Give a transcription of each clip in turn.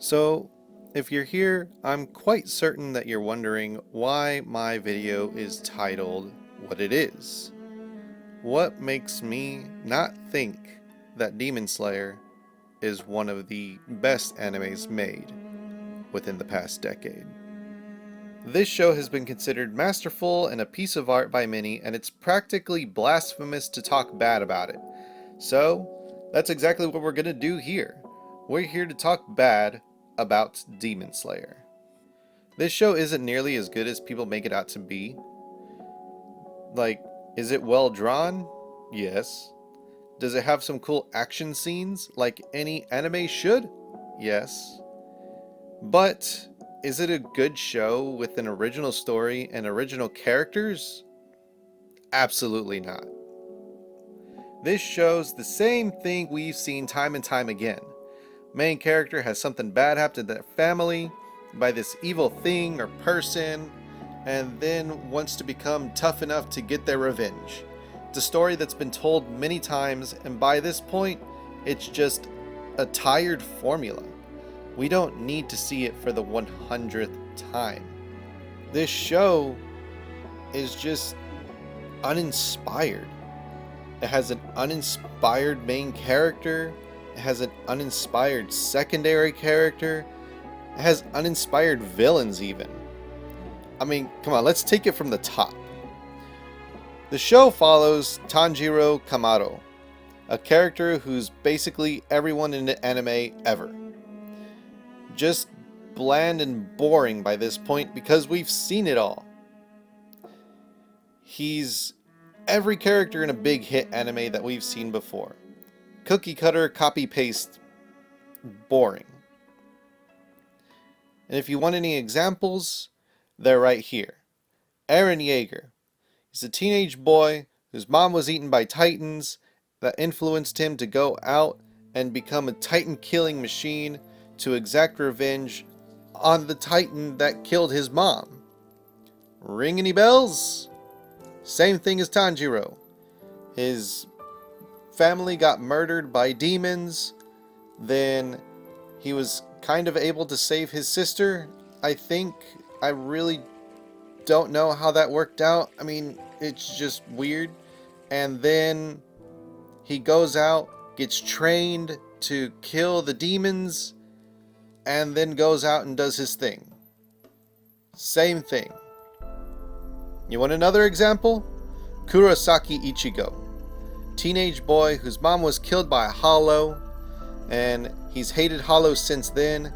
So, if you're here, I'm quite certain that you're wondering why my video is titled what it is. What makes me not think that Demon Slayer is one of the best animes made within the past decade? This show has been considered masterful and a piece of art by many, and it's practically blasphemous to talk bad about it. So, that's exactly what we're gonna do here. We're here to talk bad about Demon Slayer. This show isn't nearly as good as people make it out to be. Like, is it well drawn? Yes. Does it have some cool action scenes like any anime should? Yes. But is it a good show with an original story and original characters? Absolutely not. This shows the same thing we've seen time and time again. Main character has something bad happen to their family by this evil thing or person, and then wants to become tough enough to get their revenge. It's a story that's been told many times, and by this point, it's just a tired formula. We don't need to see it for the 100th time. This show is just uninspired. It has an uninspired main character. It has an uninspired secondary character. It has uninspired villains even. I mean, come on, let's take it from the top. The show follows Tanjiro Kamado, a character who's basically everyone in the anime ever. Just bland and boring by this point because we've seen it all. He's every character in a big hit anime that we've seen before. Cookie cutter, copy paste, boring. And if you want any examples, they're right here. Eren Yeager. He's a teenage boy whose mom was eaten by titans that influenced him to go out and become a titan killing machine to exact revenge on the titan that killed his mom. Ring any bells? Same thing as Tanjiro. His family got murdered by demons. Then he was kind of able to save his sister, I think. I really don't know how that worked out. I mean, it's just weird. And then he goes out, gets trained to kill the demons, and then goes out and does his thing. Same thing. You want another example? Kurosaki Ichigo. Teenage boy whose mom was killed by a hollow, and he's hated hollows since then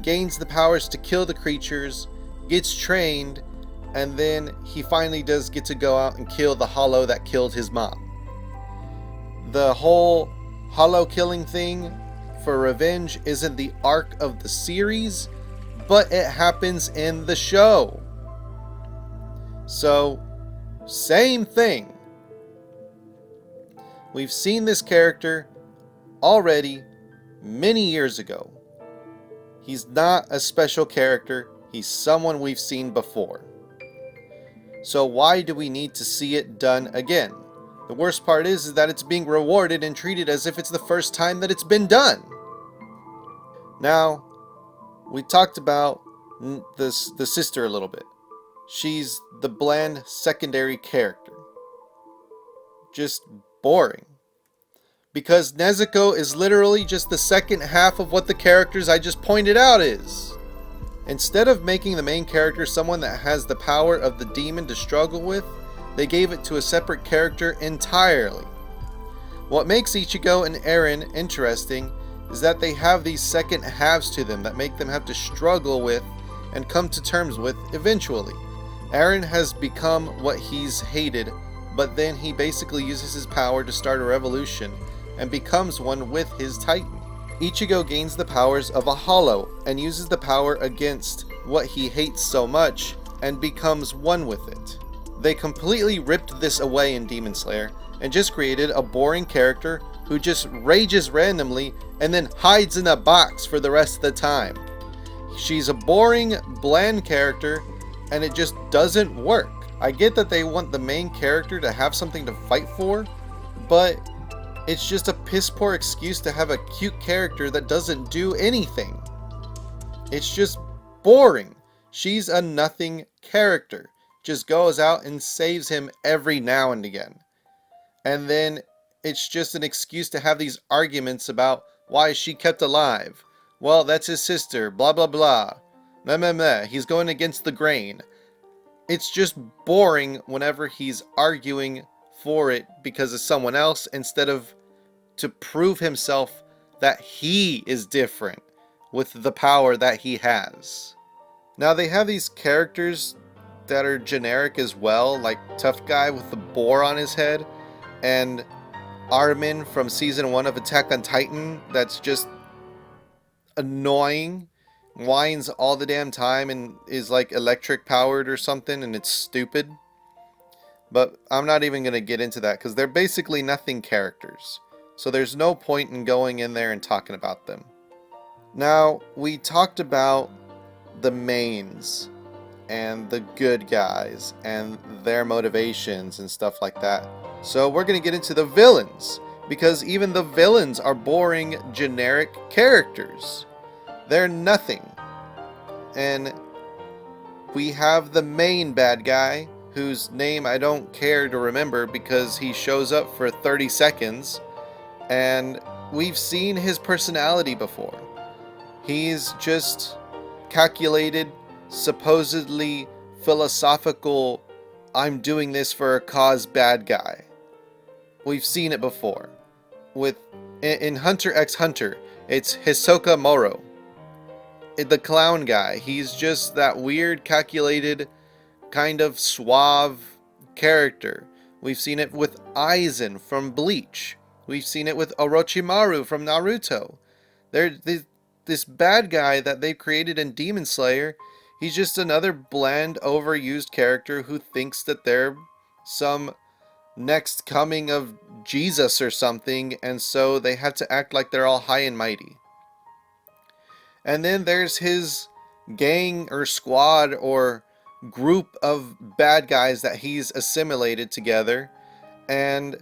gains the powers to kill the creatures, gets trained, and then he finally does get to go out and kill the hollow that killed his mom. The whole hollow killing thing for revenge isn't the arc of the series, but it happens in the show. So, same thing. We've seen this character already many years ago. He's not a special character. He's someone we've seen before. So why do we need to see it done again? The worst part is that it's being rewarded and treated as if it's the first time that it's been done. Now, we talked about the sister a little bit. She's the bland secondary character. Just boring. Because Nezuko is literally just the second half of what the characters I just pointed out is. Instead of making the main character someone that has the power of the demon to struggle with, they gave it to a separate character entirely. What makes Ichigo and Eren interesting is that they have these second halves to them that make them have to struggle with and come to terms with eventually. Eren has become what he's hated, but then he basically uses his power to start a revolution and becomes one with his titan. Ichigo gains the powers of a hollow and uses the power against what he hates so much and becomes one with it. They completely ripped this away in Demon Slayer and just created a boring character who just rages randomly and then hides in a box for the rest of the time. She's a boring, bland character and it just doesn't work. I get that they want the main character to have something to fight for, but it's just a piss poor excuse to have a cute character that doesn't do anything. It's just boring. She's a nothing character. Just goes out and saves him every now and again. And then it's just an excuse to have these arguments about why she kept alive. Well, that's his sister, blah blah blah. Meh meh meh, he's going against the grain. It's just boring whenever he's arguing for it because of someone else instead of to prove himself that he is different with the power that he has. Now they have these characters that are generic as well, like Tough Guy with the boar on his head, and Armin from season 1 of Attack on Titan that's just annoying, whines all the damn time and is like electric powered or something, and it's stupid. But I'm not even going to get into that because they're basically nothing characters. So there's no point in going in there and talking about them. Now, we talked about the mains and the good guys and their motivations and stuff like that. So we're going to get into the villains, because even the villains are boring, generic characters. They're nothing. And we have the main bad guy, whose name I don't care to remember because he shows up for 30 seconds, and we've seen his personality before. He's just calculated, supposedly philosophical, I'm doing this for a cause bad guy. We've seen it before. In Hunter x Hunter, it's Hisoka Moro. The clown guy. He's just that weird, calculated, kind of suave character. We've seen it with Aizen from Bleach. We've seen it with Orochimaru from Naruto. This bad guy that they've created in Demon Slayer, he's just another bland, overused character who thinks that they're some next coming of Jesus or something, and so they have to act like they're all high and mighty. And then there's his gang or squad or group of bad guys that he's assimilated together, and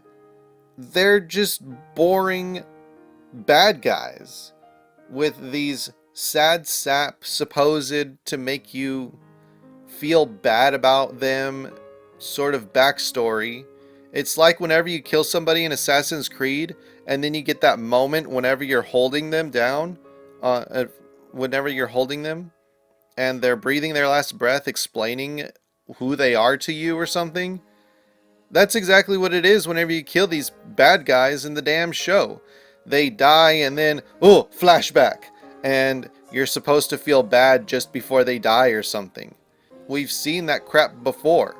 they're just boring bad guys with these sad sap supposed to make you feel bad about them sort of backstory. It's like whenever you kill somebody in Assassin's Creed and then you get that moment whenever you're holding them down, whenever you're holding them and they're breathing their last breath explaining who they are to you or something. That's exactly what it is whenever you kill these bad guys in the damn show. They die and then, oh, flashback. And you're supposed to feel bad just before they die or something. We've seen that crap before.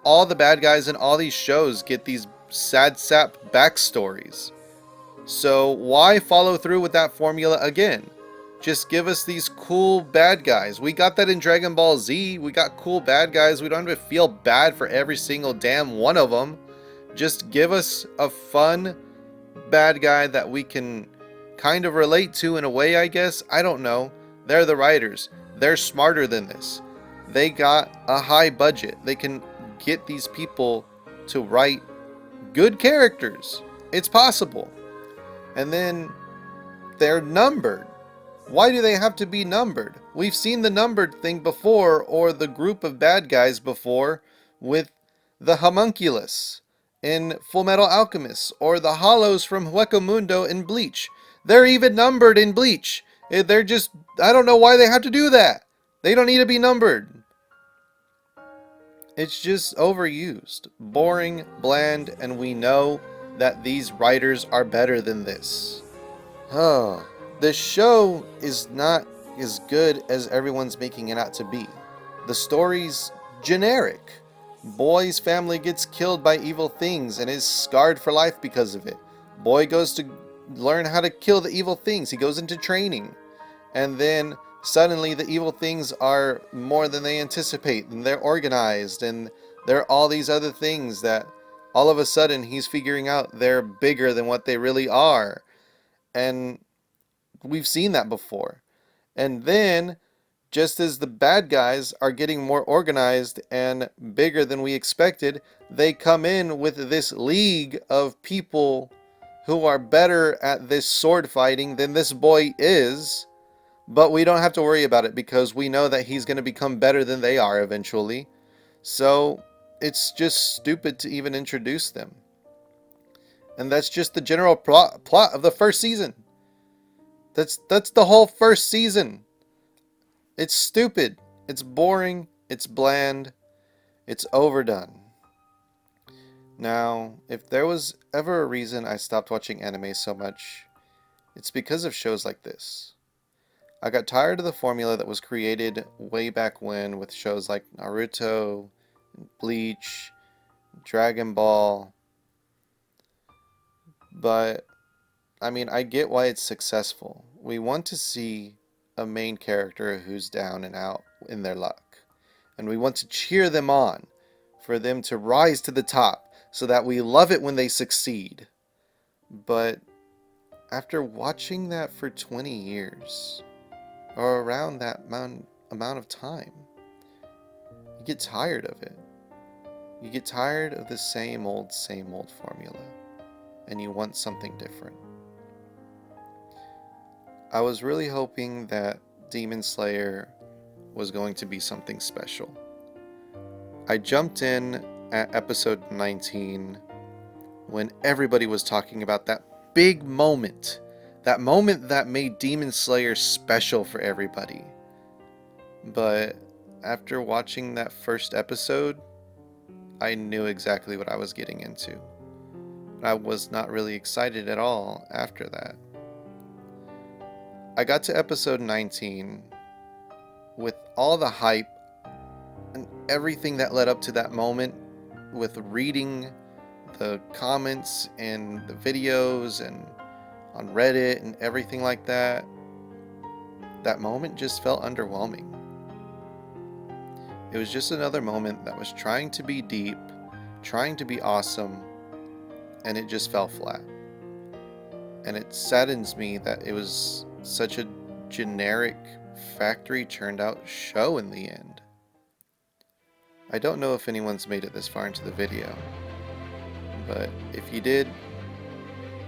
All the bad guys in all these shows get these sad sap backstories. So why follow through with that formula again? Just give us these cool bad guys. We got that in Dragon Ball Z. We got cool bad guys. We don't have to feel bad for every single damn one of them. Just give us a fun bad guy that we can kind of relate to in a way, I guess. I don't know. They're the writers. They're smarter than this. They got a high budget. They can get these people to write good characters. It's possible. And then they're numbered. Why do they have to be numbered? We've seen the numbered thing before, or the group of bad guys before, with the homunculus in Fullmetal Alchemist, or the hollows from Hueco Mundo in Bleach. They're even numbered in Bleach. They're just, I don't know why they have to do that. They don't need to be numbered. It's just overused, boring, bland, and we know that these writers are better than this. Oh. The show is not as good as everyone's making it out to be. The story's generic. Boy's family gets killed by evil things and is scarred for life because of it. Boy goes to learn how to kill the evil things. He goes into training. And then suddenly the evil things are more than they anticipate, and they're organized, and there are all these other things that all of a sudden he's figuring out they're bigger than what they really are. And we've seen that before. And then, just as the bad guys are getting more organized and bigger than we expected, they come in with this league of people who are better at this sword fighting than this boy is. But we don't have to worry about it because we know that he's going to become better than they are eventually. So it's just stupid to even introduce them. And that's just the general plot of the first season. That's the whole first season. It's stupid. It's boring. It's bland. It's overdone. Now, if there was ever a reason I stopped watching anime so much, it's because of shows like this. I got tired of the formula that was created way back when with shows like Naruto, Bleach, Dragon Ball. But, I mean, I get why it's successful. We want to see a main character who's down and out in their luck. And we want to cheer them on for them to rise to the top so that we love it when they succeed. But after watching that for 20 years, or around that amount of time, you get tired of it. You get tired of the same old formula, and you want something different. I was really hoping that Demon Slayer was going to be something special. I jumped in at episode 19 when everybody was talking about that big moment. That moment that made Demon Slayer special for everybody. But after watching that first episode, I knew exactly what I was getting into. I was not really excited at all after that. I got to episode 19 with all the hype and everything that led up to that moment, with reading the comments and the videos and on Reddit and everything like that. That moment just felt underwhelming. It was just another moment that was trying to be deep, trying to be awesome, and it just fell flat. And it saddens me that it was such a generic, factory turned out show in the end. I don't know if anyone's made it this far into the video, but if you did,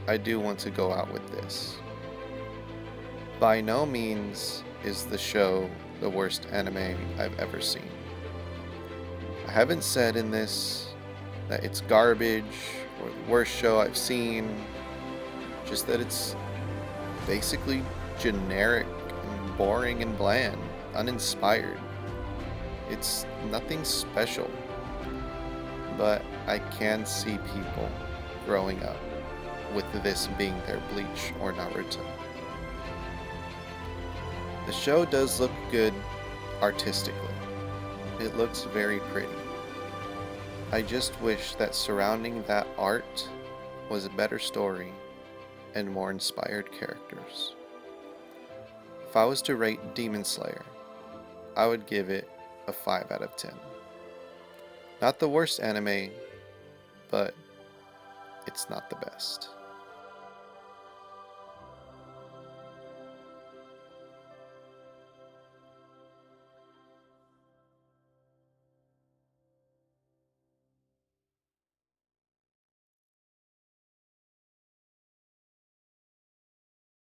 I do want to go out with this. By no means is the show the worst anime I've ever seen. I haven't said in this that it's garbage or the worst show I've seen, just that it's basically generic and boring and bland, uninspired. It's nothing special, but I can see people growing up with this being their Bleach or Naruto. The show does look good artistically. It looks very pretty. I just wish that surrounding that art was a better story and more inspired characters. If I was to rate Demon Slayer, I would give it a 5 out of 10. Not the worst anime, but it's not the best.